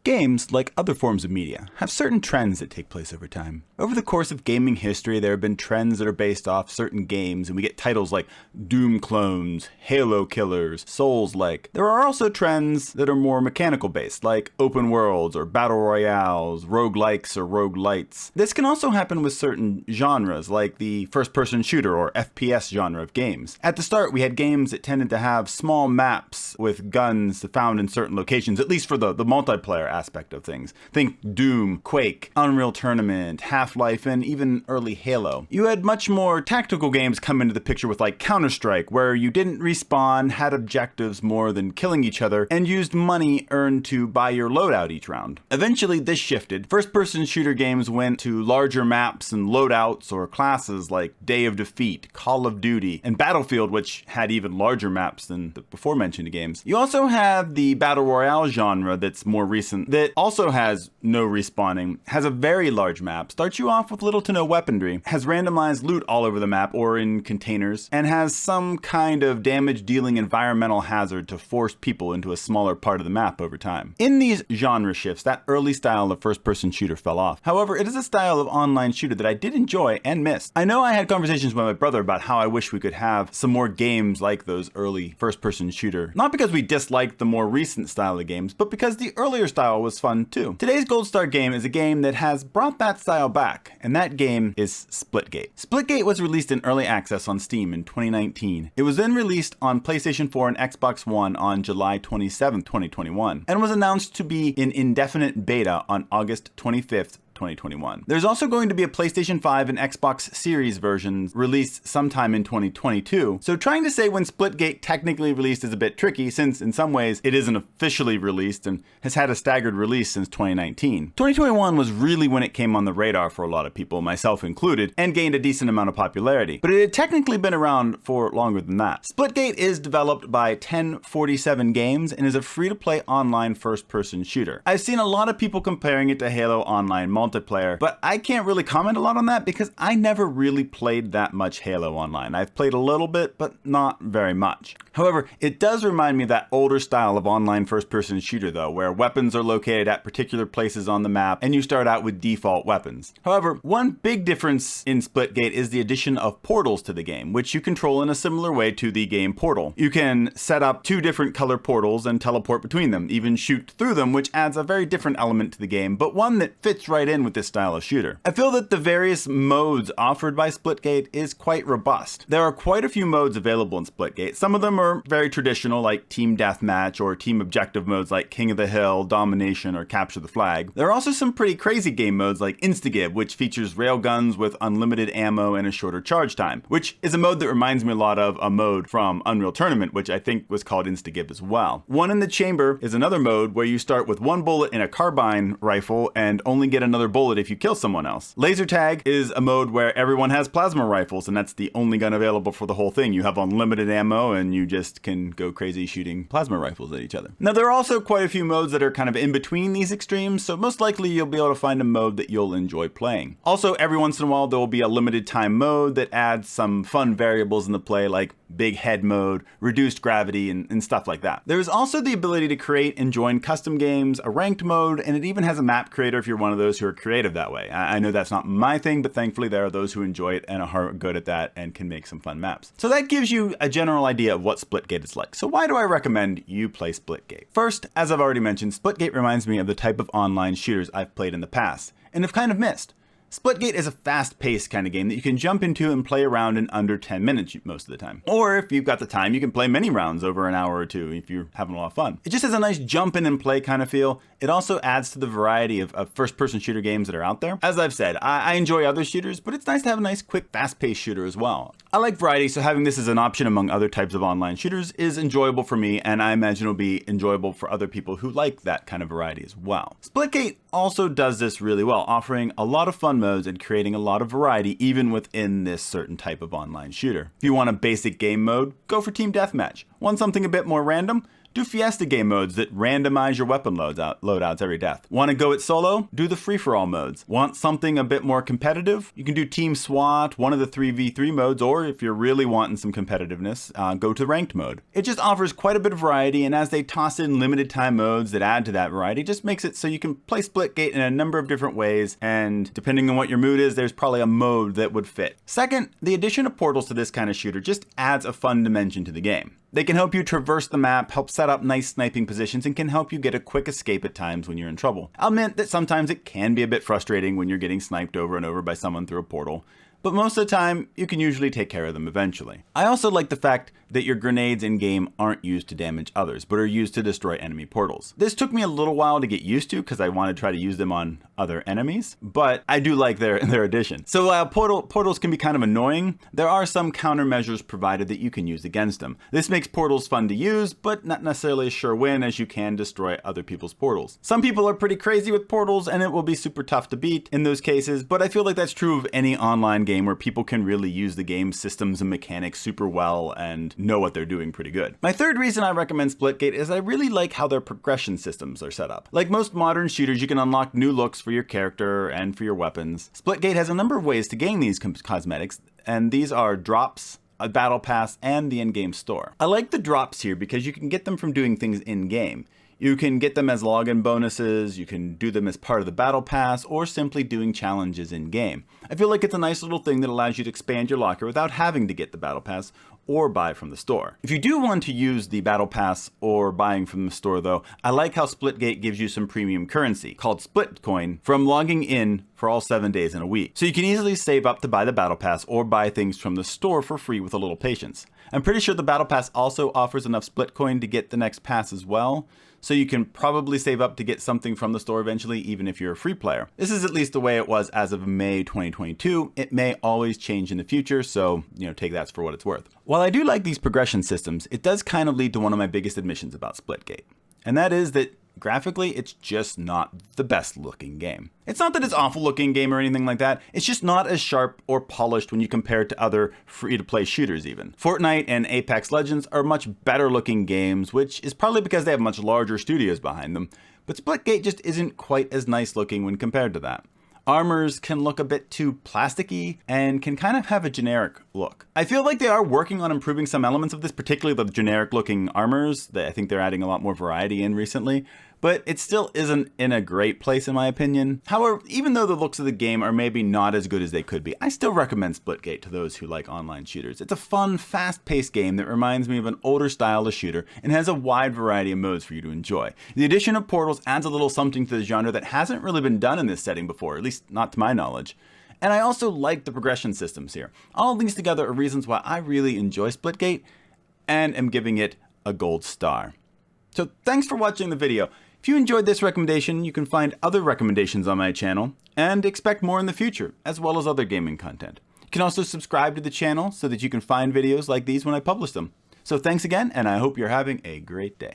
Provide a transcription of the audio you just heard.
Games, like other forms of media, have certain trends that take place over time. Over the course of gaming history, there have been trends that are based off certain games, and we get titles like Doom clones, Halo killers, Souls-like. There are also trends that are more mechanical based, like open worlds or battle royales, roguelikes or roguelites. This can also happen with certain genres, like the first-person shooter or FPS genre of games. At the start, we had games that tended to have small maps with guns found in certain locations, at least for the multiplayer aspect of things. Think Doom, Quake, Unreal Tournament, Half-Life, and even early Halo. You had much more tactical games come into the picture with like Counter-Strike, where you didn't respawn, had objectives more than killing each other, and used money earned to buy your loadout each round. Eventually this shifted. First-person shooter games went to larger maps and loadouts or classes like Day of Defeat, Call of Duty, and Battlefield, which had even larger maps than the before-mentioned games. You also have the Battle Royale genre that's more recent, that also has no respawning, has a very large map, starts you off with little to no weaponry, has randomized loot all over the map or in containers, and has some kind of damage-dealing environmental hazard to force people into a smaller part of the map over time. In these genre shifts, that early style of first-person shooter fell off. However, it is a style of online shooter that I did enjoy and miss. I know I had conversations with my brother about how I wish we could have some more games like those early first-person shooter. Not because we disliked the more recent style of games, but because the earlier style was fun too. Today's Gold Star game is a game that has brought that style back, and that game is Splitgate. Splitgate was released in early access on Steam in 2019. It was then released on PlayStation 4 and Xbox One on July 27, 2021, and was announced to be in indefinite beta on August 25th, 2021. There's also going to be a PlayStation 5 and Xbox Series versions released sometime in 2022, so trying to say when Splitgate technically released is a bit tricky, since in some ways it isn't officially released and has had a staggered release since 2019. 2021 was really when it came on the radar for a lot of people, myself included, and gained a decent amount of popularity, but it had technically been around for longer than that. Splitgate is developed by 1047 Games and is a free-to-play online first-person shooter. I've seen a lot of people comparing it to Halo Online multiplayer, but I can't really comment a lot on that because I never really played that much Halo Online. I've played a little bit, but not very much. However, it does remind me of that older style of online first-person shooter though, where weapons are located at particular places on the map and you start out with default weapons. However, one big difference in Splitgate is the addition of portals to the game, which you control in a similar way to the game Portal. You can set up two different color portals and teleport between them, even shoot through them, which adds a very different element to the game, but one that fits right in with this style of shooter. I feel that the various modes offered by Splitgate is quite robust. There are quite a few modes available in Splitgate. Some of them are very traditional, like team deathmatch or team objective modes like King of the Hill, Domination, or Capture the Flag. There are also some pretty crazy game modes like Instagib, which features railguns with unlimited ammo and a shorter charge time, which is a mode that reminds me a lot of a mode from Unreal Tournament, which I think was called Instagib as well. One in the Chamber is another mode where you start with one bullet in a carbine rifle and only get another bullet if you kill someone else. Laser tag is a mode where everyone has plasma rifles and that's the only gun available for the whole thing. You have unlimited ammo and you just can go crazy shooting plasma rifles at each other. Now there are also quite a few modes that are kind of in between these extremes, so most likely you'll be able to find a mode that you'll enjoy playing. Also, every once in a while there will be a limited time mode that adds some fun variables in the play like big head mode, reduced gravity, and stuff like that. There's also the ability to create and join custom games, a ranked mode, and it even has a map creator if you're one of those who are creative that way. I know that's not my thing, but thankfully there are those who enjoy it and are good at that and can make some fun maps. So that gives you a general idea of what Splitgate is like. So why do I recommend you play Splitgate? First, as I've already mentioned, Splitgate reminds me of the type of online shooters I've played in the past, and have kind of missed. Splitgate is a fast-paced kind of game that you can jump into and play around in under 10 minutes most of the time. Or if you've got the time, you can play many rounds over an hour or two if you're having a lot of fun. It just has a nice jump in and play kind of feel. It also adds to the variety of first-person shooter games that are out there. As I've said, I enjoy other shooters, but it's nice to have a nice, quick, fast-paced shooter as well. I like variety, so having this as an option among other types of online shooters is enjoyable for me, and I imagine it'll be enjoyable for other people who like that kind of variety as well. Splitgate also does this really well, offering a lot of fun modes and creating a lot of variety even within this certain type of online shooter. If you want a basic game mode, go for Team Deathmatch. Want something a bit more random? Do Fiesta game modes that randomize your weapon loadouts every death. Want to go it solo? Do the free-for-all modes. Want something a bit more competitive? You can do Team SWAT, one of the 3v3 modes, or if you're really wanting some competitiveness, go to ranked mode. It just offers quite a bit of variety, and as they toss in limited time modes that add to that variety, just makes it so you can play Splitgate in a number of different ways, and depending on what your mood is, there's probably a mode that would fit. Second, the addition of portals to this kind of shooter just adds a fun dimension to the game. They can help you traverse the map, help set up nice sniping positions, and can help you get a quick escape at times when you're in trouble. I'll admit that sometimes it can be a bit frustrating when you're getting sniped over and over by someone through a portal, but most of the time, you can usually take care of them eventually. I also like the fact that your grenades in-game aren't used to damage others, but are used to destroy enemy portals. This took me a little while to get used to because I want to try to use them on other enemies, but I do like their addition. So while portals can be kind of annoying, there are some countermeasures provided that you can use against them. This makes portals fun to use, but not necessarily a sure win, as you can destroy other people's portals. Some people are pretty crazy with portals, and it will be super tough to beat in those cases, but I feel like that's true of any online game where people can really use the game systems and mechanics super well and know what they're doing pretty good. My third reason I recommend Splitgate is I really like how their progression systems are set up. Like most modern shooters, you can unlock new looks for your character and for your weapons. Splitgate has a number of ways to gain these cosmetics, and these are drops, a battle pass, and the in-game store. I like the drops here because you can get them from doing things in-game. You can get them as login bonuses, you can do them as part of the battle pass, or simply doing challenges in-game. I feel like it's a nice little thing that allows you to expand your locker without having to get the battle pass or buy from the store. If you do want to use the battle pass or buying from the store though, I like how Splitgate gives you some premium currency called Splitcoin from logging in for all 7 days in a week. So you can easily save up to buy the battle pass or buy things from the store for free with a little patience. I'm pretty sure the battle pass also offers enough Splitcoin to get the next pass as well, so you can probably save up to get something from the store eventually, even if you're a free player. This is at least the way it was as of May 2022. It may always change in the future, so take that for what it's worth. While I do like these progression systems, it does kind of lead to one of my biggest admissions about Splitgate, and that is that graphically, it's just not the best looking game. It's not that it's awful looking game or anything like that, it's just not as sharp or polished when you compare it to other free-to-play shooters even. Fortnite and Apex Legends are much better looking games, which is probably because they have much larger studios behind them, but Splitgate just isn't quite as nice looking when compared to that. Armors can look a bit too plasticky and can kind of have a generic look. I feel like they are working on improving some elements of this, particularly the generic looking armors. I think they're adding a lot more variety in recently, but it still isn't in a great place in my opinion. However, even though the looks of the game are maybe not as good as they could be, I still recommend Splitgate to those who like online shooters. It's a fun, fast-paced game that reminds me of an older style of shooter and has a wide variety of modes for you to enjoy. The addition of portals adds a little something to the genre that hasn't really been done in this setting before, at least not to my knowledge. And I also like the progression systems here. All of these together are reasons why I really enjoy Splitgate and am giving it a gold star. So thanks for watching the video. If you enjoyed this recommendation, you can find other recommendations on my channel and expect more in the future, as well as other gaming content. You can also subscribe to the channel so that you can find videos like these when I publish them. So thanks again, and I hope you're having a great day.